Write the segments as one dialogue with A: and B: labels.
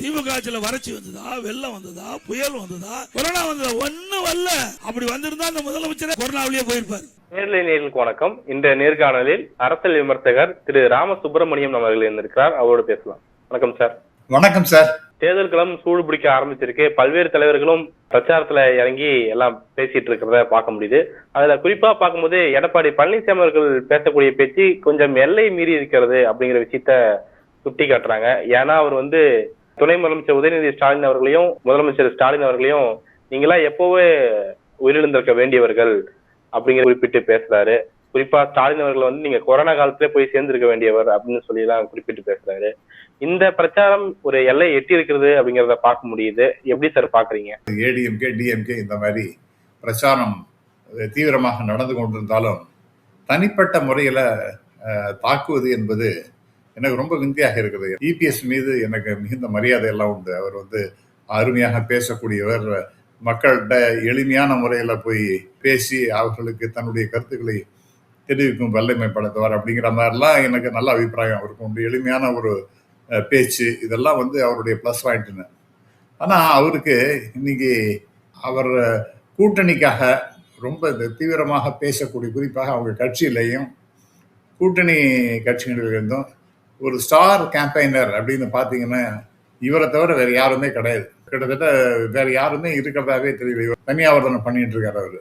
A: திமுக ஆட்சியில வறட்சி வந்ததா, வெள்ளம் வந்ததா, புயல் வந்ததா, கொரோனா வந்ததா? ஒன்னும் வரல. அப்படி வந்திருந்தா அந்த முதலமைச்சர் கொரோனாவிலேயே போயிருப்பார்.
B: நேர்களுக்கு வணக்கம். இந்த நேர்காணலில் அரசியல் விமர்சகர் திரு ராமசுப்ரமணியம் அவர்கள் இருந்திருக்கிறார். அவரோடு பேசலாம். வணக்கம் சார்.
C: வணக்கம் சார்.
B: தேர்தல் களம் சூடு பிடிக்க ஆரம்பிச்சிருக்கு. பல்வேறு தலைவர்களும் பிரச்சாரத்துல இறங்கி எல்லாம் பேசிட்டு இருக்கிறத பார்க்க முடியுது. அதுல குறிப்பா பார்க்கும்போது எடப்பாடி பழனிசாமி அவர்கள் பேசக்கூடிய பேச்சு கொஞ்சம் எல்லை மீறி இருக்கிறது அப்படிங்கிற விஷயத்த சுட்டி காட்டுறாங்க. ஏன்னா அவர் துணை முதலமைச்சர் உதயநிதி ஸ்டாலின் அவர்களையும் முதலமைச்சர் ஸ்டாலின் அவர்களையும் நீங்களா எப்பவே உயிரிழந்திருக்க வேண்டியவர்கள் அப்படிங்கிற குறிப்பிட்டு பேசுறாரு. குறிப்பா ஸ்டாலின் அவர்கள் நீங்க கொரோனா காலத்திலே போய் சேர்ந்திருக்க வேண்டியவர் அப்படின்னு சொல்லி எல்லாம் குறிப்பிட்டு பேசுறாரு. இந்த பிரச்சாரம் ஒரு எல்லை எட்டி இருக்கிறது அப்படிங்கறத பார்க்க முடியுது. எப்படி சார் பாக்குறீங்க?
C: ஏடிஎம்கே டிஎம்கே இந்த மாதிரி பிரச்சாரம் தீவிரமாக நடந்து கொண்டிருந்தாலும் தனிப்பட்ட முறையில தாக்குவது என்பது எனக்கு ரொம்ப விந்தியாக இருக்குது. இபிஎஸ் மீது எனக்கு மிகுந்த மரியாதை எல்லாம் உண்டு. அவர் அருமையாக பேசக்கூடியவர். மக்கள்கிட்ட எளிமையான முறையில போய் பேசி அவர்களுக்கு தன்னுடைய கருத்துக்களை தெரிவிக்கும் வல்லமை படைத்தவர் அப்படிங்கிற மாதிரிலாம் எனக்கு நல்ல அபிப்பிராயம் அவருக்கு உண்டு. எளிமையான ஒரு பேச்சு, இதெல்லாம் அவருடைய ப்ளஸ் பாயிண்ட்னு. ஆனால் அவருக்கு இன்னைக்கு அவர் கூட்டணிக்காக ரொம்ப தீவிரமாக பேசக்கூடிய, குறிப்பாக அவங்க கட்சியிலையும் கூட்டணி கட்சிகளிலிருந்தும் ஒரு ஸ்டார் கேம்பெயினர் அப்படின்னு பார்த்தீங்கன்னா இவரை தவிர வேற யாருமே கிடையாது. கிட்டத்தட்ட வேற யாருமே இருக்கிறதாவே தெரியல. தனியாவர்தனை பண்ணிட்டு இருக்காரு அவரு.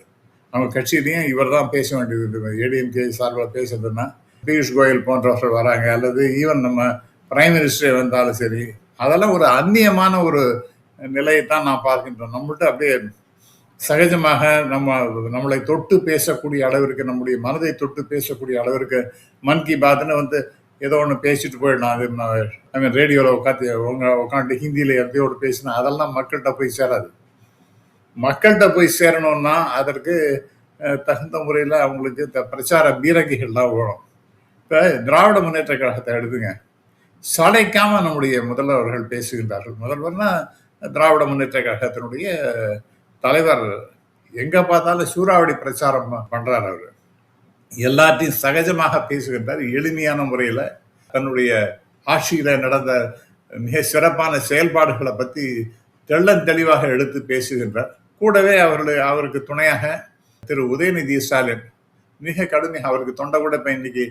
C: அவங்க கட்சியிலையும் இவர் தான் பேச வேண்டியது. ஏடிஎம்கே சார்பில் பேசுறதுன்னா பியூஷ் கோயல் போன்றவர்கள் வராங்க, அல்லது ஈவன் நம்ம பிரைம் மினிஸ்டரே வந்தாலும் சரி, அதெல்லாம் ஒரு அந்நியமான ஒரு நிலையை தான் நான் பார்க்கின்றோம். நம்மள்ட்ட அப்படியே சகஜமாக நம்மளை தொட்டு பேசக்கூடிய அளவிற்கு, நம்முடைய மனதை தொட்டு பேசக்கூடிய அளவிற்கு மன் கி பாத்னு ஏதோ ஒன்று பேசிட்டு போயிடலாம். அது ரேடியோவில் உட்காந்து ஹிந்தியில் எதையோடு பேசினா அதெல்லாம் மக்கள்கிட்ட போய் சேராது. மக்கள்கிட்ட போய் சேரணும்னா அதற்கு தகுந்த முறையில் அவங்களுக்கு பிரச்சார பீரங்கிகள்லாம் வேணும். இப்போ திராவிட முன்னேற்ற கழகத்தை எடுத்துங்க. சளைக்காம நம்முடைய முதல்வர்கள் பேசுகின்றார்கள். முதல்வர்னா திராவிட முன்னேற்ற கழகத்தினுடைய தலைவர். எங்க பார்த்தாலும் சூறாவளி பிரச்சாரம் பண்றார். அவர் எல்லாத்தையும் சகஜமாக பேசுகின்றார். எளிமையான முறையில் தன்னுடைய ஆட்சியில நடந்த மிக சிறப்பான செயல்பாடுகளை பற்றி தெளிவாக எடுத்து பேசுகின்றார். கூடவே அவருக்கு துணையாக திரு உதயநிதி ஸ்டாலின் மிக கடுமையாக, அவருக்கு தொண்டை கூட இப்போ இன்னைக்கு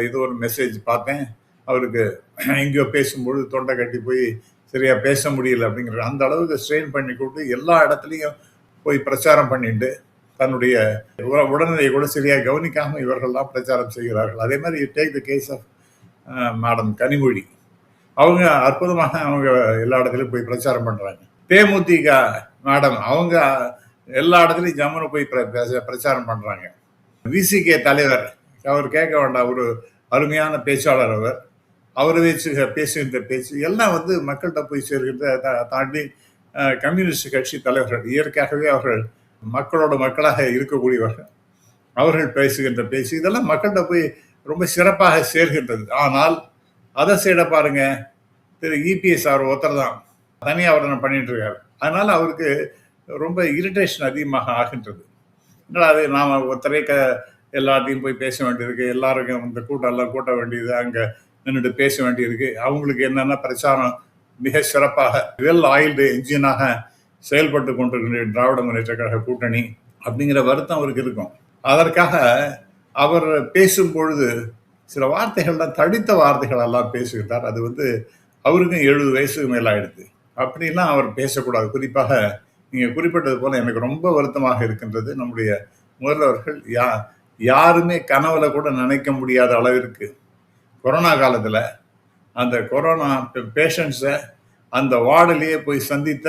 C: இது ஒரு மெசேஜ் பார்த்தேன், அவருக்கு எங்கேயோ பேசும்பொழுது தொண்டை கட்டி போய் சரியா பேச முடியல அப்படிங்கிற அந்த அளவுக்கு ஸ்ட்ரெயின் பண்ணி கொடுத்து எல்லா இடத்துலையும் போய் பிரச்சாரம் பண்ணிட்டு தன்னுடைய உடல்நிலையை கூட சரியாக கவனிக்காமல் இவர்கள்லாம் பிரச்சாரம் செய்கிறார்கள். அதே மாதிரி take the case of madam Kanimozhi. அவங்க அற்புதமாக எல்லா இடத்துலையும் போய் பிரச்சாரம் பண்ணுறாங்க. தேமுதிக மேடம் அவங்க எல்லா இடத்துலையும் ஜம்முன்னு போய் பிரச்சாரம் பண்ணுறாங்க. விசிகே தலைவர், அவர் கேட்க வேண்டாம், ஒரு அருமையான பேச்சாளர். அவர் பேசுகின்ற பேச்சு எல்லாம் மக்கள்கிட்ட போய் சேர்கின்ற தாண்டி கம்யூனிஸ்ட் கட்சி தலைவர்கள் இயற்கையாகவே அவர்கள் மக்களோட மக்களாக இருக்கக்கூடியவர்கள். அவர்கள் பேசுகின்ற பேச்சு இதெல்லாம் மக்கள்கிட்ட போய் ரொம்ப சிறப்பாக சேர்கின்றது. ஆனால் அதை சைட பாருங்க, திரு இபிஎஸ் அவர் ஒருத்தர் தான் தனியாவர்தனை பண்ணிட்டு இருக்காரு. அதனால அவருக்கு ரொம்ப இரிட்டேஷன் அதிகமாக ஆகின்றது. அது நாம் ஒருத்தரே எல்லாத்தையும் போய் பேச வேண்டியிருக்கு, எல்லாருக்கும் இந்த கூட்டெல்லாம் கூட்ட வேண்டியது, அங்கே நின்றுட்டு பேச வேண்டியிருக்கு. அவங்களுக்கு என்னென்ன பிரச்சாரம் மிக சிறப்பாக வெல் ஆயில்டு என்ஜினாக செயல்பட்டு கொண்டிருக்கின்ற திராவிட முன்னேற்ற கழக கூட்டணி அப்படிங்கிற வருத்தம் அவருக்கு இருக்கும். அதற்காக அவர் பேசும் பொழுது சில வார்த்தைகள்லாம் தடித்த வார்த்தைகள் எல்லாம் பேசுகின்றார். அது அவருக்கும் 70 வயசுக்கு மேலாயிடுது. அப்படிலாம் அவர் பேசக்கூடாது. குறிப்பாக நீங்கள் குறிப்பிட்டது போல எனக்கு ரொம்ப வருத்தமாக இருக்கின்றது. நம்முடைய முதல்வர்கள் யாருமே கனவுல கூட நினைக்க முடியாத அளவிற்கு கொரோனா காலத்தில் அந்த கொரோனா பேஷண்ட்ஸை அந்த வார்டிலேயே போய் சந்தித்த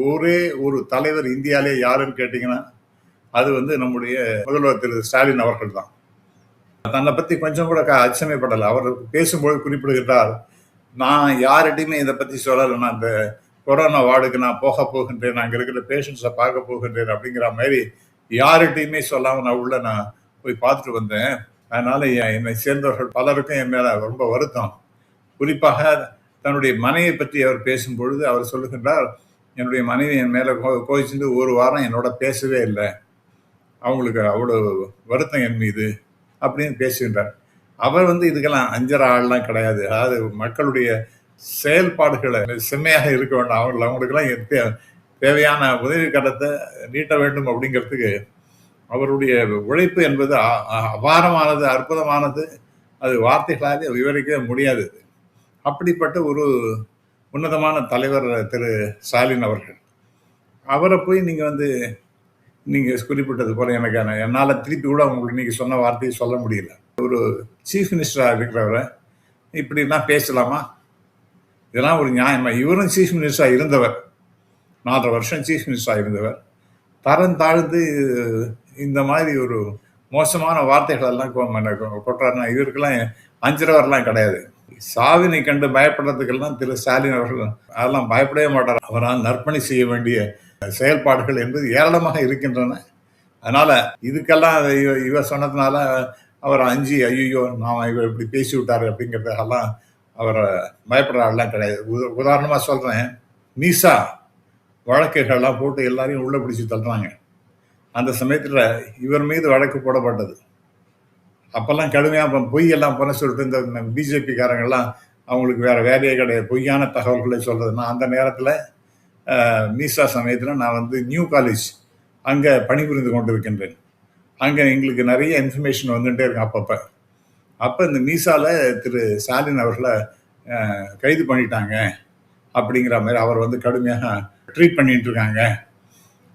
C: ஒரே ஒரு தலைவர் இந்தியாவிலே யாருன்னு கேட்டிங்கன்னா அது நம்முடைய முதல்வர் திரு ஸ்டாலின் அவர்கள் தான். தன்னை பற்றி கொஞ்சம் கூட அச்சமைப்படலை. அவர் பேசும்போது குறிப்பிடுகிறார், நான் யார்கிட்டையுமே இதை பற்றி சொல்லலை, நான் இந்த கொரோனா வார்டுக்கு நான் போகின்றேன், அங்கே இருக்கிற பேஷண்ட்ஸை பார்க்க போகின்றேன் அப்படிங்கிற மாதிரி யார்கிட்டையுமே சொல்லாமல் நான் போய் பார்த்துட்டு வந்தேன். அதனால என்னை சேர்ந்தவர்கள் பலருக்கும் என் மேலே ரொம்ப வருத்தம். குறிப்பாக தன்னுடைய மனைவியை பற்றி அவர் பேசும்பொழுது அவர் சொல்லுகின்றார், என்னுடைய மனைவி என் மேலே கோச்சிட்டு ஒரு வாரம் என்னோட பேசவே இல்லை, அவங்களுக்கு அவ்வளோ வருத்தம் என் மீது அப்படின்னு பேசுகின்றார். அவர் இதுக்கெல்லாம் அஞ்சரை ஆள்லாம் கிடையாது. அதாவது மக்களுடைய செயல்பாடுகளை செம்மையாக இருக்க வேண்டும். அவங்களுக்கெல்லாம் தேவையான உதவி கரத்தை நீட்ட வேண்டும் அப்படிங்கிறதுக்கு அவருடைய உழைப்பு என்பது அபாரமானது, அற்புதமானது. அது வார்த்தைகளாலே விவரிக்க முடியாது. அப்படிப்பட்ட ஒரு உன்னதமான தலைவர் திரு ஸ்டாலின் அவர்கள். அவரை போய் நீங்கள் குறிப்பிட்டது போல என்னால் திருப்பி கூட உங்களுக்கு நீங்கள் சொன்ன வார்த்தையை சொல்ல முடியல. ஒரு சீஃப் மினிஸ்டராக இருக்கிறவரை இப்படிலாம் பேசலாமா? இதெல்லாம் ஒரு நியாயமா? இவரும் சீஃப் மினிஸ்டராக இருந்தவர், 4 வருஷம் சீஃப் மினிஸ்டராக இருந்தவர். தரம் தாழ்ந்து இந்த மாதிரி ஒரு மோசமான வார்த்தைகள் எல்லாம் கொட்டுறாருன்னா இவருக்கெல்லாம் அஞ்சுறவரெல்லாம் கிடையாது. சாவினை கண்டு பயப்படுறதுக்கெல்லாம் திரு ஸ்டாலின் அவர்கள் அதெல்லாம் பயப்படவே மாட்டார். அவரால் நற்பணி செய்ய வேண்டிய செயல்பாடுகள் என்பது ஏராளமாக இருக்கின்றன. அதனால இதுக்கெல்லாம் இவர் சொன்னதுனால அவர் அஞ்சு ஐயோ நான் இவர் இப்படி பேசி விட்டாரு அப்படிங்கிறதெல்லாம் அவரை பயப்படுறாருலாம் கிடையாது. உதாரணமாக சொல்கிறேன், மீசா வழக்குகள்லாம் போட்டு எல்லாரையும் உள்ள பிடிச்சி தள்ளுறாங்க. அந்த சமயத்தில் இவர் மீது வழக்கு போடப்பட்டது. அப்போல்லாம் கடுமையாக பொய்யெல்லாம் போன சொல்லிட்டு இந்த பிஜேபிக்காரங்கெல்லாம் அவங்களுக்கு வேற வேலையே கிடையாது, பொய்யான தகவல்களை சொல்றதுன்னா. அந்த நேரத்தில் மீசா சமயத்தில் நான் நியூ காலேஜ் அங்கே பணிபுரிந்து கொண்டு இருக்கின்றேன். அங்கே எங்களுக்கு நிறைய இன்ஃபர்மேஷன் வந்துகிட்டே இருக்கும். அப்போ இந்த மீசாவில் திரு ஸ்டாலின் அவர்களை கைது பண்ணிட்டாங்க அப்படிங்கிற மாதிரி அவர் கடுமையாக ட்ரீட் பண்ணிட்டு இருக்காங்க.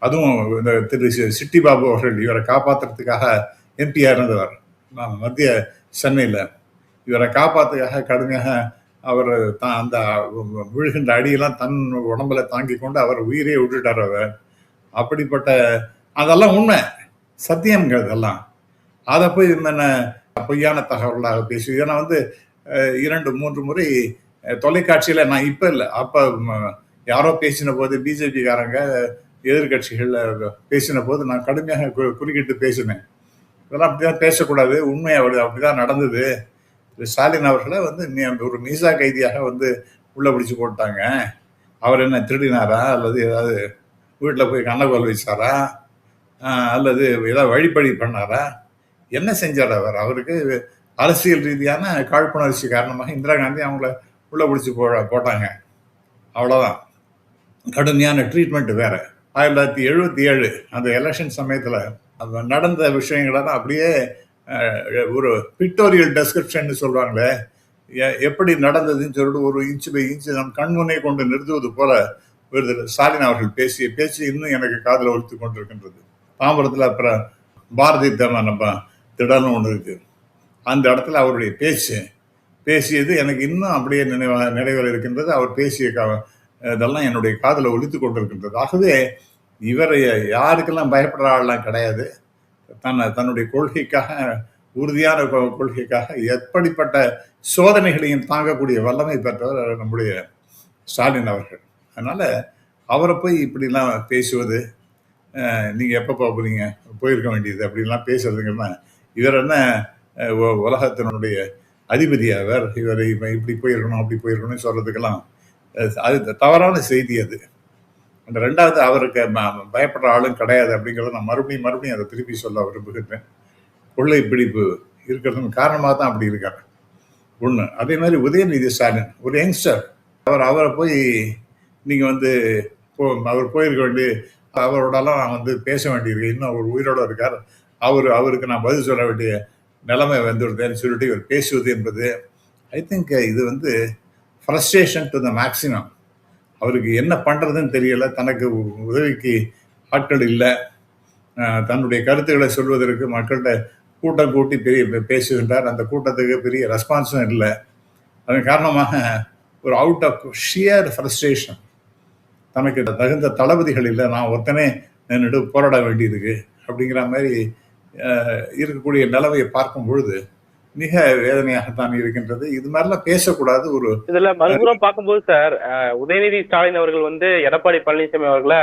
C: அதுவும் இந்த திரு சிட்டி பாபு அவர்கள் இவரை காப்பாற்றுறதுக்காக எம்பியாக இருந்தவர் மத்திய சென்னையில். இவரை காப்பாற்றுக்காக கடுமையாக அவர் அந்த விழுகின்ற அடியெல்லாம் தன் உடம்புல தாங்கி கொண்டு அவர் உயிரே விட்டுட்டார் அவர். அப்படிப்பட்ட அதெல்லாம் உண்மை, சத்தியம்ங்கிறது எல்லாம். அதை போய் என்ன பொய்யான தகவலாக பேசி இதை நான் 2-3 முறை தொலைக்காட்சியில், நான் இப்போ இல்லை, அப்போ யாரோ பேசின போது பிஜேபிக்காரங்க எதிர்கட்சிகளில் பேசின போது நான் கடுமையாக குறுக்கிட்டு பேசினேன். இதெல்லாம் அப்படிதான் பேசக்கூடாது, உண்மை அப்படிதான் நடந்தது. ஸ்டாலின் அவர்களை ஒரு மீசா கைதியாக உள்ள பிடிச்சி போட்டாங்க. அவர் என்ன திருடினாரா, அல்லது ஏதாவது வீட்டில் போய் கண்ணகோல் வச்சாரா, அல்லது ஏதாவது வழிப்பறி பண்ணாரா, என்ன செஞ்சார் அவர்? அவருக்கு அரசியல் ரீதியான காழ்ப்புணர்ச்சி காரணமாக இந்திரா காந்தி அவங்கள உள்ள பிடிச்சி போட்டாங்க, அவ்வளோதான். கடுமையான ட்ரீட்மெண்ட் வேற. 1977 அந்த எலெக்ஷன் சமயத்தில் நடந்த விஷயங்களெல்லாம் அப்படியே ஒரு பிக்டோரியல் டெஸ்கிரிப்ஷன் சொல்றாங்களே, எப்படி நடந்ததுன்னு சொல்லிட்டு ஒரு இன்ச்சு பை இன்ச்சு நம் கண்முனை கொண்டு நிறுத்துவது போல ஸ்டாலின் அவர்கள் பேசிய பேச்சு இன்னும் எனக்கு காதில் ஒழித்து கொண்டிருக்கின்றது. தாம்பரத்தில் அப்புறம் பாரதி நம்ம திடல்னு ஒன்று இருக்கு, அந்த இடத்துல அவருடைய பேசியது எனக்கு இன்னும் அப்படியே நினைவில் இருக்கின்றது. அவர் பேசிய இதெல்லாம் என்னுடைய காதில் ஒழித்து கொண்டிருக்கின்றது. ஆகவே இவரை யாருக்கெல்லாம் பயப்படுற ஆள்லாம் கிடையாது. தன்னுடைய கொள்கைக்காக, உறுதியான கொள்கைக்காக எப்படிப்பட்ட சோதனைகளையும் தாங்கக்கூடிய வல்லமை பெற்றவர் நம்முடைய ஸ்டாலின் அவர்கள். அதனால அவரை போய் இப்படிலாம் பேசுவது, நீங்கள் எப்போ போகிறீங்க, போயிருக்க வேண்டியது அப்படின்லாம் பேசுறதுங்கன்னா, இவர் என்ன உலகத்தினுடைய அதிபதி அவர்? இவர் இப்படி போயிருக்கணும் அப்படி போயிருக்கணும்னு சொல்றதுக்கெல்லாம் அது தவறான செய்தி. அது அந்த ரெண்டாவது, அவருக்கு பயப்படுற ஆளும் கிடையாது அப்படிங்கிறத நான் மறுபடியும் அதை திருப்பி சொல்ல விரும்புகின்றேன். கொள்ளை பிடிப்பு இருக்கிறதுக்கு காரணமாக தான் அப்படி இருக்காரு ஒன்று. அதே மாதிரி உதயநிதி ஸ்டாலின் ஒரு யங்ஸ்டர், அவரை போய் நீங்கள் அவர் போயிருக்க வேண்டிய, அவரோடலாம் நான் பேச வேண்டியிருக்கு. இன்னும் அவர் உயிரோடு இருக்கார், அவருக்கு நான் பதில் சொல்ல வேண்டிய நிலைமை வந்துடுதேன்னு சொல்லிட்டு இவர் பேசுவது என்பது, ஐ திங்க் இது ஃப்ரஸ்ட்ரேஷன் டு த மேக்சிமம். அவருக்கு என்ன பண்ணுறதுன்னு தெரியல, தனக்கு உதவிக்கு ஆட்கள் இல்லை, தன்னுடைய கருத்துக்களை சொல்வதற்கு மக்கள்கிட்ட கூட்டம் கூட்டி பேசுகின்றார். அந்த கூட்டத்துக்கு பெரிய ரெஸ்பான்ஸும் இல்லை. அதன் காரணமாக ஒரு அவுட் ஆஃப் ஷியர் ஃப்ரஸ்ட்ரேஷன், தனக்கு தகுந்த தளபதிகள் இல்லை, நான் ஒத்தனே நின்றுட்டு போராட வேண்டியிருக்கு அப்படிங்கிற மாதிரி இருக்கக்கூடிய நிலைமையை பார்க்கும் பொழுது மிக வேதனையாகத்தான் இருக்கின்றது. இது மாதிரிலாம் பேசக்கூடாது. ஒரு
B: இதுல மறுபுறம் பார்க்கும்போது சார், உதயநிதி ஸ்டாலின் அவர்கள் எடப்பாடி பழனிசாமி அவர்களை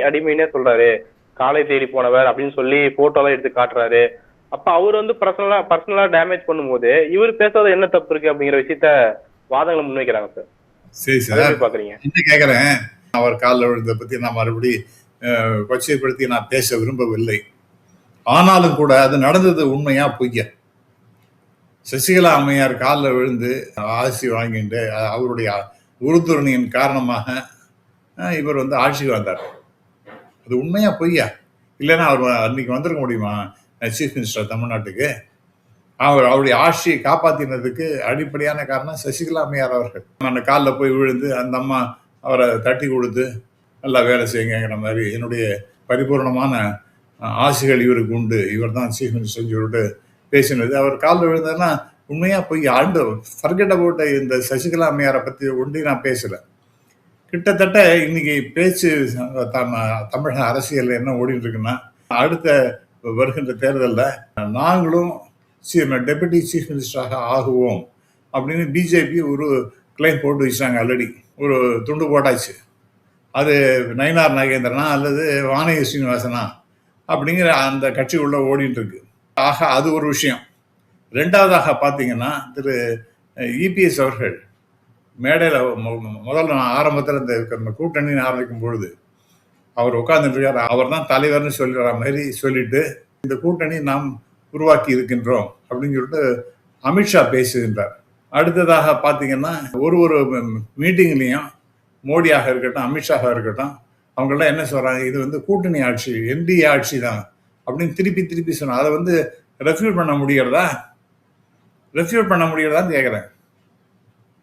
B: அடிமைன்னே சொல்றாரு, காலை தேடி போனவர் அப்படின்னு சொல்லி போட்டோலாம் எடுத்து காட்டுறாரு. அப்ப அவர் பர்சனலா டேமேஜ் பண்ணும்போது இவர் பேசாத என்ன தப்பு இருக்கு அப்படிங்கிற விஷயத்த வாதங்களை முன்வைக்கிறாங்க சார்.
C: சரி சார், பாக்குறீங்க என்ன கேக்குறேன், அவர் காலில் விழுந்ததை பத்தி நான் மறுபடி கொச்சைப்படுத்தி நான் பேச விரும்பவில்லை. ஆனாலும் கூட அது நடந்தது உண்மையா பொய்யா? சசிகலா அம்மையார் காலில் விழுந்து ஆசி வாங்கிட்டு அவருடைய உறுதுணையின் காரணமாக இவர் வந்து ஆட்சிக்கு வந்தார். அது உண்மையா பொய்யா? இல்லைன்னா அவர் அன்னைக்கு வந்திருக்க முடியுமா சீஃப் மினிஸ்டர் தமிழ்நாட்டுக்கு? அவருடைய ஆட்சியை காப்பாற்றினதுக்கு அடிப்படையான காரணம் சசிகலா அம்மையார் அவர்கள். அந்த காலில் போய் விழுந்து அந்த அம்மா அவரை தட்டி கொடுத்து நல்லா வேலை செய்யுங்கிற மாதிரி என்னுடைய பரிபூர்ணமான ஆசைகள் இவருக்கு உண்டு, இவர் தான் சீஃப் மினிஸ்டர் சொல்லிட்டு பேசினது. அவர் காலில் விழுந்ததுன்னா உண்மையா போய் ஆண்டு ஃபர்கெட் அபவுட் இந்த சசிகலா அம்மையாரை பற்றி ஒண்டி நான் பேசலை. கிட்டத்தட்ட இன்னைக்கு பேச்சு தமிழக அரசியல் என்ன ஓடிட்டு இருக்குன்னா, அடுத்த வருகின்ற தேர்தலில் நாங்களும் டெபுட்டி சீஃப் மினிஸ்டராக ஆகுவோம் அப்படின்னு பிஜேபி ஒரு கிளைம் போட்டு வச்சாங்க. ஆல்ரெடி ஒரு துண்டு போட்டாச்சு. அது நயினார் நாகேந்திரனா அல்லது வானதி சீனிவாசனா அப்படிங்கிற அந்த கட்சி உள்ள ஓடிட்டு இருக்கு. ஆக அது ஒரு விஷயம். ரெண்டாவதாக பார்த்தீங்கன்னா, திரு இபிஎஸ் அவர்கள் மேடையில் முதல்ல ஆரம்பத்தில் இந்த கூட்டணி ஆரம்பிக்கும் பொழுது அவர் உட்கார்ந்துட்டு இருக்காரு. அவர் தான் தலைவர்னு சொல்லிடுற மாதிரி சொல்லிட்டு இந்த கூட்டணி நாம் உருவாக்கி இருக்கின்றோம் அப்படின்னு சொல்லிட்டு அமித்ஷா பேசுகின்றார். அடுத்ததாக பார்த்தீங்கன்னா, ஒரு மீட்டிங்லேயும் மோடியாக இருக்கட்டும் அமித்ஷாவாக இருக்கட்டும் அவங்கெல்லாம் என்ன சொல்கிறாங்க, இது வந்து கூட்டணி ஆட்சி, என்டிஏ ஆட்சி தான் அப்படின்னு திருப்பி சொன்னாங்க. அதை வந்து ரெஃப்யூட் பண்ண முடிகிறதான்னு கேட்குறேன்.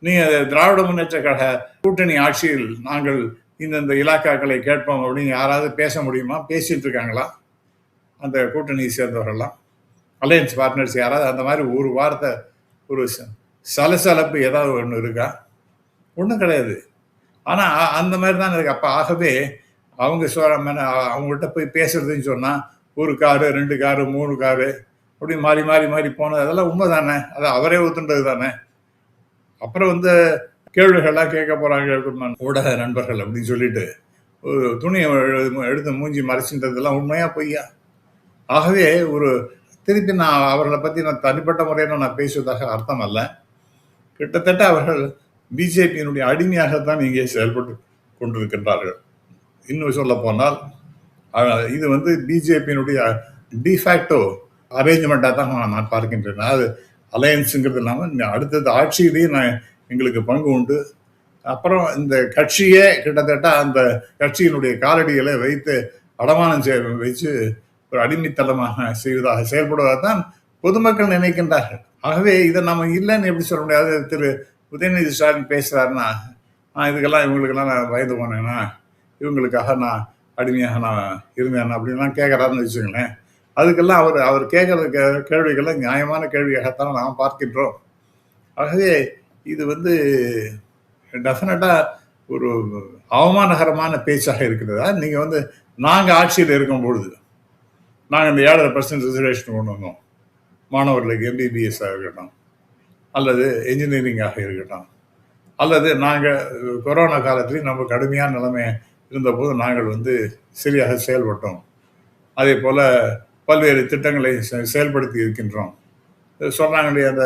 C: நீங்கள் திராவிட முன்னேற்ற கழக கூட்டணி ஆட்சியில் நாங்கள் இந்த இலாக்காக்களை கேட்போம் அப்படின்னு யாராவது பேச முடியுமா? பேசிட்டு இருக்காங்களா அந்த கூட்டணியை சேர்ந்தவர்கள்லாம்? அலையன்ஸ் பார்ட்னர்ஸ் யாராவது அந்த மாதிரி ஒரு வார்த்தை, ஒரு சலசலப்பு ஏதாவது ஒன்று இருக்கா? ஒன்றும் கிடையாது. ஆனால் அந்த மாதிரி தான் இருக்கு. அப்போ ஆகவே அவங்க அவங்ககிட்ட போய் பேசுறதுன்னு சொன்னால் 1 காரு 2 காரு 3 காரு அப்படி மாறி போனது அதெல்லாம் உண்மை தானே? அது அவரே ஒத்துன்றது தானே? அப்புறம் வந்து கேள்விகள்லாம் கேட்க போகிறாங்க ஊடக நண்பர்கள் அப்படின்னு சொல்லிட்டு ஒரு துணியை எடுத்து மூஞ்சி மறைச்சின்றதெல்லாம் உண்மையா பொய்யா? ஆகவே திருப்பி நான் அவர்களை பற்றி நான் தனிப்பட்ட முறையில் நான் பேசுவதாக அர்த்தம் அல்ல. கிட்டத்தட்ட அவர்கள் பிஜேபியினுடைய அடிமையாகத்தான் இங்கே செயல்பட்டு கொண்டிருக்கின்றார்கள். இன்னும் சொல்ல போனால் இது வந்து பிஜேபியினுடைய டிஃபேக்டோ அரேஞ்ச்மெண்ட்டாக தான் நான் பார்க்கின்றேன். அது அலையன்ஸுங்கிறது இல்லாமல் அடுத்தது ஆட்சியிலேயே எங்களுக்கு பங்கு உண்டு. அப்புறம் இந்த கட்சியே கிட்டத்தட்ட அந்த கட்சியினுடைய காலடிகளை வைத்து அடமானம் வச்சு ஒரு அடிமைத்தளமாக செயல்படுவதாக தான் பொதுமக்கள் நினைக்கின்றார்கள். ஆகவே இதை நம்ம இல்லைன்னு எப்படி சொல்ல முடியாது? திரு உதயநிதி ஸ்டாலின் பேசுகிறாருன்னா, இதுக்கெல்லாம் இவங்களுக்கெல்லாம் நான் பயந்து போனேன்னா, இவங்களுக்காக நான் அடிமையாக நான் இருந்தேன் அப்படின்லாம் கேட்குறாருன்னு வச்சுக்கோங்களேன். அதுக்கெல்லாம் அவர் கேட்குற கேள்விகள்லாம் நியாயமான கேள்வியாகத்தான் நாம் பார்க்கின்றோம். ஆகவே இது வந்து டெஃபினட்டாக ஒரு அவமானகரமான பேச்சாக இருக்கிறதா? நீங்கள் வந்து நாங்கள் ஆட்சியில் இருக்கும் பொழுது நாங்கள் இந்த 7.5% ரிசர்வேஷன் கொண்டு வந்தோம். மாணவர்களுக்கு எம்பிபிஎஸ்ஸாக இருக்கட்டும் அல்லது என்ஜினியரிங்காக இருக்கட்டும், அல்லது நாங்கள் கொரோனா காலத்துலேயும் நம்ம கடுமையான நிலைமை இருந்தபோது நாங்கள் வந்து சரியாக செயல்பட்டோம். அதே போல் பல்வேறு திட்டங்களை செயல்படுத்தி இருக்கின்றோம். சொன்னாங்களே அந்த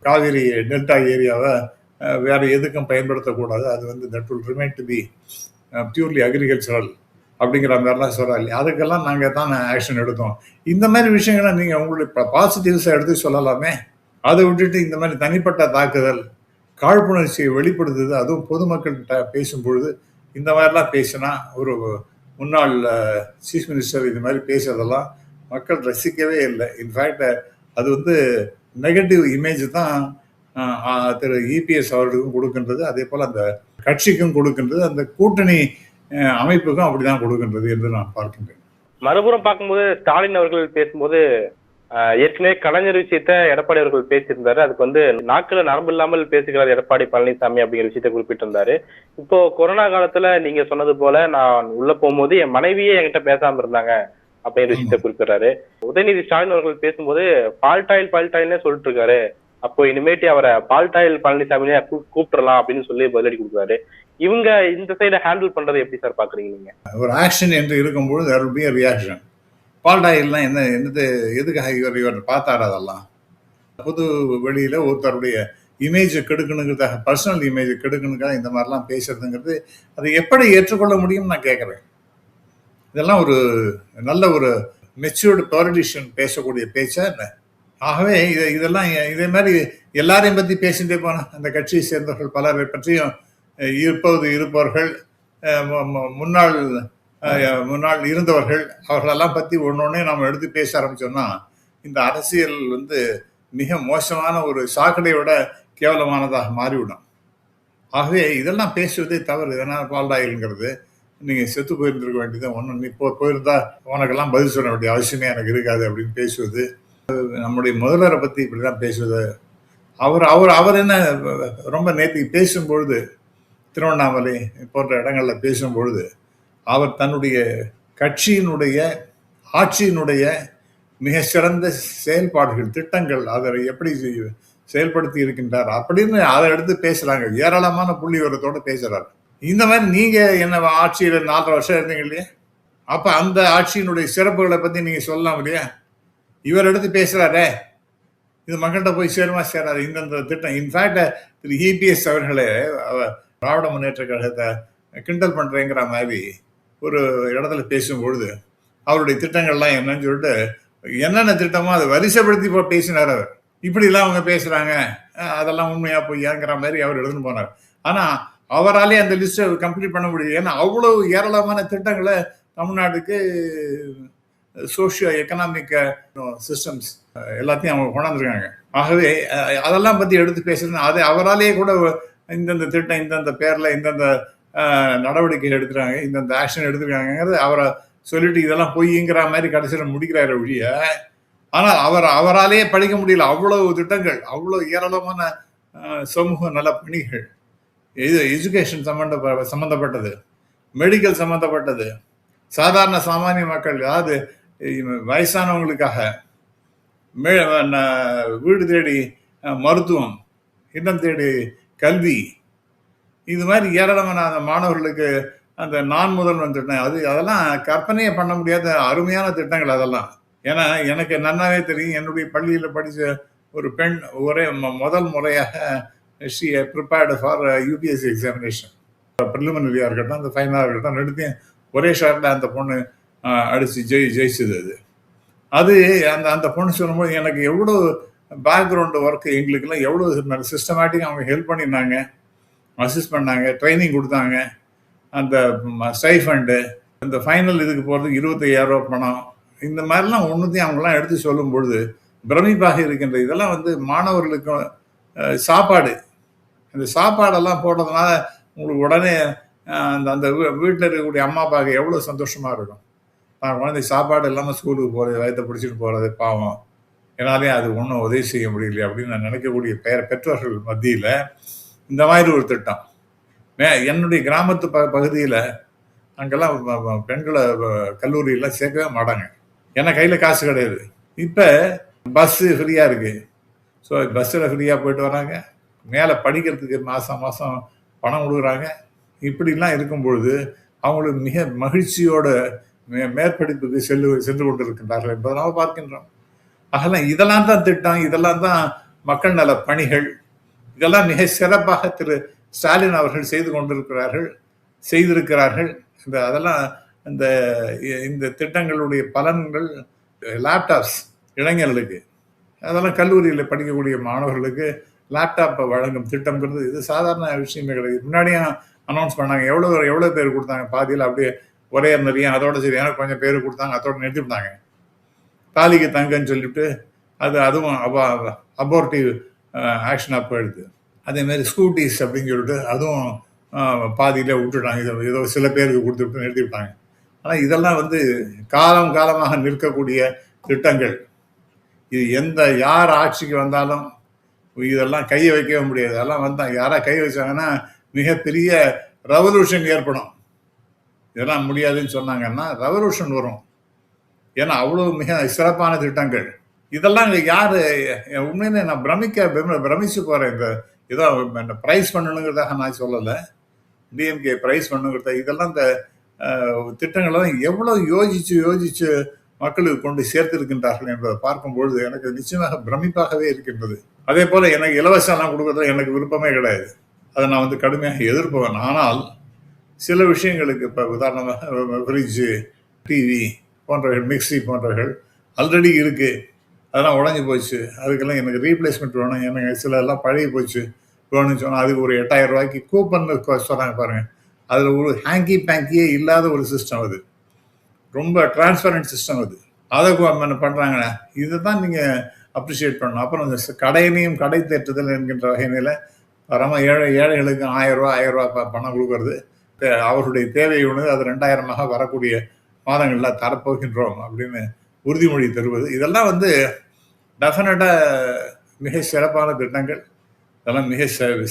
C: காவிரி டெல்டா ஏரியாவை வேறு எதுக்கும் பயன்படுத்தக்கூடாது, அது வந்து that will remain to be purely agricultural அப்படிங்கிற மாதிரிலாம் சொல்கிறாங்க. அதுக்கெல்லாம் நாங்கள் தான் ஆக்ஷன் எடுத்தோம். இந்த மாதிரி விஷயங்களை நீங்கள் உங்களுக்கு பாசிட்டிவ்ஸாக எடுத்து சொல்லலாமே. அதை விட்டுட்டு இந்த மாதிரி தனிப்பட்ட தாக்குதல், காழ்ப்புணர்ச்சியை வெளிப்படுத்துது, அதுவும் பொதுமக்கள்கிட்ட பேசும்பொழுது இந்த மாதிரிலாம் பேசினா, ஒரு முன்னாள் சீஃப் மினிஸ்டர் இது மாதிரி பேசுறதெல்லாம் மக்கள் ரசிக்கவே இல்லை. இன்ஃபேக்ட் அது வந்து நெகட்டிவ் இமேஜ் தான் திரு இபிஎஸ் அவர்களுக்கும் கொடுக்கின்றது, அதே போல் அந்த கட்சிக்கும் கொடுக்கின்றது, அந்த கூட்டணி அமைப்புக்கும் அப்படிதான் கொடுக்கின்றது என்று நான் பார்க்கின்றேன்.
B: மறுபுறம் பார்க்கும்போது ஸ்டாலின் அவர்கள் பேசும்போது ஏற்கனவே கலைஞர் விஷயத்த எடப்பாடி அவர்கள் பேசியிருந்தாரு. அதுக்கு வந்து நாக்குல நரம்பு இல்லாமல் பேசுகிறார் எடப்பாடி பழனிசாமி அப்படிங்கிற விஷயத்த குறிப்பிட்டிருந்தாரு. இப்போ கொரோனா காலத்துல நீங்க சொன்னது போல நான் உள்ள போகும்போது என் மனைவியே என்கிட்ட பேசாம இருந்தாங்க அப்படிங்கிற விஷயத்த குறிப்பிடுறாரு. உதயநிதி ஸ்டாலின் அவர்கள் பேசும்போது பால்டாயில்னே சொல்லிட்டு இருக்காரு. அப்போ இனிமேட்டு அவரை பால்டாயில் பழனிசாமியே கூப்பிடலாம் அப்படின்னு சொல்லி பதிலடி கொடுக்குறாரு. இவங்க இந்த சைட ஹேண்டில் பண்றது எப்படி சார் பாக்குறீங்க நீங்க?
C: ஒரு ஆக்ஷன் என்று இருக்கும்போது there will be a reaction. பால்டாயில்னா என்னது, எதுக்காக இவர் பார்த்தாரு? அதெல்லாம் பொது வெளியில ஒருத்தருடைய இமேஜ் கெடுக்கணுங்கிறதாக, பர்சனல் இமேஜ் கெடுக்கணுக்காக இந்த மாதிரிலாம் பேசுறதுங்கிறது அதை எப்படி ஏற்றுக்கொள்ள முடியும்னு நான் கேட்குறேன். இதெல்லாம் ஒரு நல்ல ஒரு மெச்சூர்டு பாலிட்டிஷியன் பேசக்கூடிய பேச்சா என்ன? ஆகவே இதெல்லாம் இதே மாதிரி எல்லாரையும் பற்றி பேசிட்டே போனால் அந்த கட்சியை சேர்ந்தவர்கள் பலரை பற்றியும் இருப்பவர்கள் முன்னாள் முன்னாள் இருந்தவர்கள் அவர்களெல்லாம் பற்றி ஒன்னொன்னே நாம் எடுத்து பேச ஆரம்பிச்சோம்னா இந்த அரசியல் மிக மோசமான ஒரு சாக்கடையோட கேவலமானதாக மாறிவிடும். ஆகவே இதெல்லாம் பேசுவதே தவறு. இதனால் பால்டாயில்ங்கிறது நீங்கள் செத்து போயிருந்திருக்க வேண்டியது ஒன்று, நீ போயிருந்தா உனக்கெல்லாம் பதில் சொல்ல வேண்டிய அவசியமே எனக்கு இருக்காது அப்படின்னு பேசுவது. நம்முடைய முதல்வரை பற்றி இப்படி தான் பேசுவது. அவர் என்ன ரொம்ப நேற்றுக்கு பேசும்பொழுது திருவண்ணாமலை போன்ற இடங்களில் பேசும்பொழுது அவர் தன்னுடைய கட்சியினுடைய ஆட்சியினுடைய மிக சிறந்த செயல்பாடுகள் திட்டங்கள் அதை எப்படி செயல்படுத்தி இருக்கின்றார் அப்படின்னு அதை எடுத்து பேசுறாங்க. ஏராளமான புள்ளி விவரத்தோடு பேசுறாரு. இந்த மாதிரி நீங்க என்ன ஆட்சியில் 4.5 வருஷம் இருந்தீங்க இல்லையா, அப்ப அந்த ஆட்சியினுடைய சிறப்புகளை பத்தி நீங்க சொல்லலாம் இல்லையா? இவர் எடுத்து பேசுறாரே, இது மக்கள்கிட்ட போய் சேருமா சேராது இந்தந்த திட்டம். இன்ஃபேக்ட் திரு இபிஎஸ் அவர்களே திராவிட முன்னேற்ற கழகத்தை கிண்டல் பண்றேங்கிற மாதிரி ஒரு இடத்துல பேசும்பொழுது அவருடைய திட்டங்கள்லாம் என்னன்னு சொல்லிட்டு என்னென்ன திட்டமோ அதை வரிசைப்படுத்தி பேசினார். அவர் இப்படிலாம் அவங்க பேசுறாங்க, அதெல்லாம் உண்மையா பொய்யாங்கிற மாதிரி அவர் எழுதுன்னு போனார். ஆனா அவராலே அந்த லிஸ்ட்டை கம்ப்ளீட் பண்ண முடியும். ஏன்னா அவ்வளவு ஏராளமான திட்டங்களை தமிழ்நாட்டுக்கு சோஷியோ எக்கனாமிக் சிஸ்டம்ஸ் எல்லாத்தையும் அவங்க கொண்டாந்துருக்காங்க. ஆகவே அதெல்லாம் பத்தி எடுத்து பேசுறது அது அவராலேயே கூட இந்தந்த திட்டம் இந்தந்த பேர்ல இந்தந்த நடவடிக்கை எடுத்துறாங்க, இந்தந்த ஆக்ஷன் எடுத்துருக்காங்கிறது அவரை சொல்லிட்டு இதெல்லாம் பொய்ங்கிற மாதிரி கடைசியில் முடிக்கிறாரு ஒழிய. ஆனால் அவராலேயே படிக்க முடியல. அவ்வளவு திட்டங்கள், அவ்வளவு ஏராளமான சமூக நல பணிகள், இது எஜுகேஷன் சம்பந்தப்பட்டது, மெடிக்கல் சம்பந்தப்பட்டது, சாதாரண சாமானிய மக்கள், அதாவது வயசானவங்களுக்காக வீடு தேடி மருத்துவம், இல்லம் தேடி கல்வி, இது மாதிரி ஏராளமான அந்த மாணவர்களுக்கு அந்த நான் முதல்வன் திட்டம், அதெல்லாம் கற்பனையே பண்ண முடியாத அருமையான திட்டங்கள் அதெல்லாம். ஏன்னா எனக்கு நன்னாவே தெரியும், என்னுடைய பள்ளியில் படித்த ஒரு பெண் முதல் முறையாக she prepared for UPSC examination. ப்ரிலிமினரியாக இருக்கட்டும், அந்த ஃபைனலாக இருக்கட்டும், ரெண்டுத்தையும் ஒரே ஷாட்டில் அந்த பொண்ணு அடித்து ஜெயிச்சது. அது அந்த பொண்ணு சொல்லும்போது எனக்கு எவ்வளோ பேக்ரவுண்டு ஒர்க்கு, எங்களுக்கெல்லாம் எவ்வளோ சிஸ்டமேட்டிக்காக அவங்க ஹெல்ப் பண்ணியிருந்தாங்க, அசிஸ்ட் பண்ணாங்க, ட்ரைனிங் கொடுத்தாங்க. அந்த ஸ்டைஃபண்டு, அந்த ஃபைனல் இதுக்கு போகிறதுக்கு 25,000 பணம், இந்த மாதிரிலாம் ஒன்றுத்தையும் அவங்களாம் எடுத்து சொல்லும் பொழுது பிரமிப்பாக இருக்கின்ற. இதெல்லாம் மாணவர்களுக்கும் சாப்பாடு, இந்த சாப்பாடெல்லாம் போடுறதுனால உங்களுக்கு உடனே அந்த வீட்டில் இருக்கக்கூடிய அம்மா அப்பாவுக்கு எவ்வளோ சந்தோஷமாக இருக்கும். நான் குழந்தை சாப்பாடு இல்லாமல் ஸ்கூலுக்கு போகிறது, வயத்தை பிடிச்சிட்டு போகிறது பாவம், என்னாலே அது ஒன்றும் உதவி செய்ய முடியல அப்படின்னு நான் நினைக்கக்கூடிய பெற்றோர்கள் மத்தியில் இந்த மாதிரி ஒரு திட்டம். என்னுடைய கிராமத்து பகுதியில் அங்கெல்லாம் பெண்களை கல்லூரியெல்லாம் சேர்க்கவே மாட்டாங்க, ஏன்னா கையில் காசு கிடையாது. இப்போ பஸ்ஸு ஃப்ரீயாக இருக்குது, ஸோ பஸ்ஸில் ஃப்ரீயாக போயிட்டு வராங்க, மேலே படிக்கிறதுக்கு மாதம் மாதம் பணம் கொடுக்குறாங்க. இப்படிலாம் இருக்கும்பொழுது அவங்களுக்கு மிக மகிழ்ச்சியோட மேற்படிப்புக்கு சென்று கொண்டு இருக்கின்றார்கள் என்பதை நாம் பார்க்கின்றோம். ஆகலாம் இதெல்லாம் தான் திட்டம், இதெல்லாம் தான் மக்கள் நல பணிகள், இதெல்லாம் மிக சிறப்பாக திரு ஸ்டாலின் அவர்கள் செய்திருக்கிறார்கள். அதெல்லாம் இந்த திட்டங்களுடைய பலன்கள் லேப்டாப்ஸ் இளைஞர்களுக்கு, அதெல்லாம் கல்லூரியில் படிக்கக்கூடிய மாணவர்களுக்கு லேப்டாப்பை வழங்கும் திட்டம்ங்கிறது இது சாதாரண விஷயமே கிடையாது. முன்னாடியும் அனௌன்ஸ் பண்ணாங்க, எவ்வளோ பேர் கொடுத்தாங்க, பாதியில் அப்படியே ஒரே நிறைய அதோட சரி எனக்கு கொஞ்சம் பேர் கொடுத்தாங்க, அதோட நிறுத்திவிட்டாங்க. தாலிக்கு தங்கன்னு சொல்லிவிட்டு அதுவும் அபோர்ட்டிவ் ஆக்ஷனாக போயிடுது. அதேமாரி ஸ்கூட்டிஸ் அப்படின்னு சொல்லிட்டு அதுவும் பாதியில் விட்டுட்டாங்க, ஏதோ சில பேருக்கு கொடுத்துட்டு நிறுத்திவிட்டாங்க. ஆனால் இதெல்லாம் காலமாக நிற்கக்கூடிய திட்டங்கள். இது யார் ஆட்சிக்கு வந்தாலும் இதெல்லாம் கையை வைக்கவே முடியாது. அதெல்லாம் யாராவது கை வச்சாங்கன்னா மிகப்பெரிய ரெவல்யூஷன் ஏற்படும். இதெல்லாம் முடியாதுன்னு சொன்னாங்கன்னா ரெவல்யூஷன் வரும். ஏன்னா அவ்வளோ மிக சிறப்பான திட்டங்கள் இதெல்லாம். யார் உண்மையிலே நான் பிரமிச்சு போகிறேன். ஏதோ ப்ரைஸ் பண்ணணுங்கிறதாக நான் சொல்லலை, டிஎம்கே ப்ரைஸ் பண்ணுங்கிறத. இதெல்லாம் இந்த திட்டங்களெல்லாம் எவ்வளோ யோசிச்சு மக்களுக்கு கொண்டு சேர்த்திருக்கின்றார்கள் என்பதை பார்க்கும்பொழுது எனக்கு நிச்சயமாக பிரமிப்பாகவே இருக்கின்றது. அதே போல் எனக்கு இலவசம்லாம் கொடுக்கறதுல எனக்கு விருப்பமே கிடையாது, அதை நான் கடுமையாக எதிர்ப்பேன். ஆனால் சில விஷயங்களுக்கு இப்போ உதாரணமாக ஃப்ரிட்ஜு, டிவி போன்றவர்கள், மிக்சி போன்றவர்கள் ஆல்ரெடி இருக்குது. அதெல்லாம் உடஞ்சி போச்சு, அதுக்கெல்லாம் எனக்கு ரீப்ளேஸ்மெண்ட் வேணும், எனக்கு சில எல்லாம் பழகி போச்சு வேணும்னு சொன்னால் அதுக்கு ஒரு 8,000 ரூபாய்க்கு கூப்பன் சொன்னாங்க பாருங்க. அதில் ஒரு ஹேங்கி பேங்கியே இல்லாத ஒரு சிஸ்டம் அது, ரொம்ப டிரான்ஸ்பரண்ட் சிஸ்டம் அது. அதை பண்ணுறாங்க. இதை தான் நீங்கள் அப்ரிஷியேட் பண்ணணும். அப்புறம் இந்த கடையினையும் கடை தேற்றுதல் என்கின்ற வகையில வராமல் ஏழைகளுக்கு 1000 ரூபா பணம் கொடுக்கறது, அவருடைய தேவையை உணவு அது 2000 வரக்கூடிய மாதங்களில் தரப்போகின்றோம் அப்படின்னு உறுதிமொழி தருவது, இதெல்லாம் வந்து டெஃபினட்டாக மிக சிறப்பான திட்டங்கள். இதெல்லாம் மிக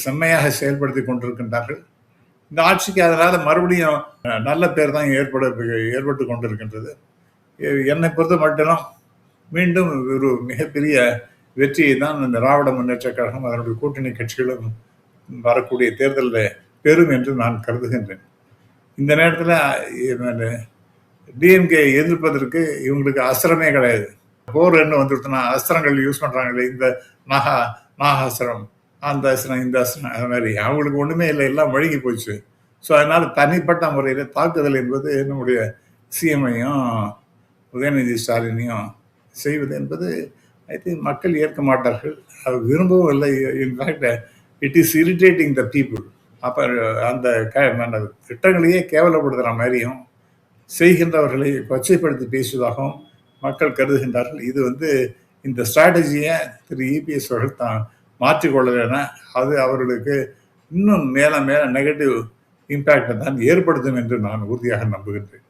C: செம்மையாக செயல்படுத்தி கொண்டிருக்கின்றார்கள். இந்த ஆட்சிக்கு அதனால் மறுபடியும் நல்ல பேர் தான் ஏற்பட்டு கொண்டிருக்கின்றது. என்னை பொறுத்த மட்டும் மீண்டும் ஒரு மிகப்பெரிய வெற்றியை தான் இந்த திராவிட முன்னேற்ற கழகம் அதனுடைய கூட்டணி கட்சிகளும் வரக்கூடிய தேர்தலில் பெறும் என்று நான் கருதுகின்றேன். இந்த நேரத்தில் டிஎம்கே எதிர்ப்பதற்கு இவங்களுக்கு அஸ்திரமே கிடையாது. போர் என்ன வந்துடுச்சுன்னா அஸ்திரங்கள் யூஸ் பண்ணுறாங்களே, இந்த நாகாஸ்திரம், அந்த அஸ்திரம், இந்த அஸ்திரம், அது மாதிரி அவங்களுக்கு ஒன்றுமே இல்லை, எல்லாம் வழுகி போச்சு. ஸோ அதனால் தனிப்பட்ட முறையில் தாக்குதல் என்பது நம்முடைய சிஎம்ஐயும் உதயநிதி ஸ்டாலினையும் செய்வது என்பது ஐ திங்க் மக்கள் ஏற்க மாட்டார்கள், அது விரும்பவும் இல்லை. In fact it is irritating the people. அப்போ அந்த திட்டங்களையே கேவலப்படுத்துகிற மாதிரியும் செய்கின்றவர்களை கொச்சைப்படுத்தி பேசுவதாகவும் மக்கள் கருதுகின்றார்கள். இது வந்து இந்த ஸ்ட்ராட்டஜியை திரு இபிஎஸ் அவர்கள் தான் மாற்றிக்கொள்ளலைன்னா அது அவர்களுக்கு இன்னும் மேலே நெகட்டிவ் இம்பேக்டை தான் ஏற்படுத்தும் என்று நான் உறுதியாக நம்புகின்றேன்.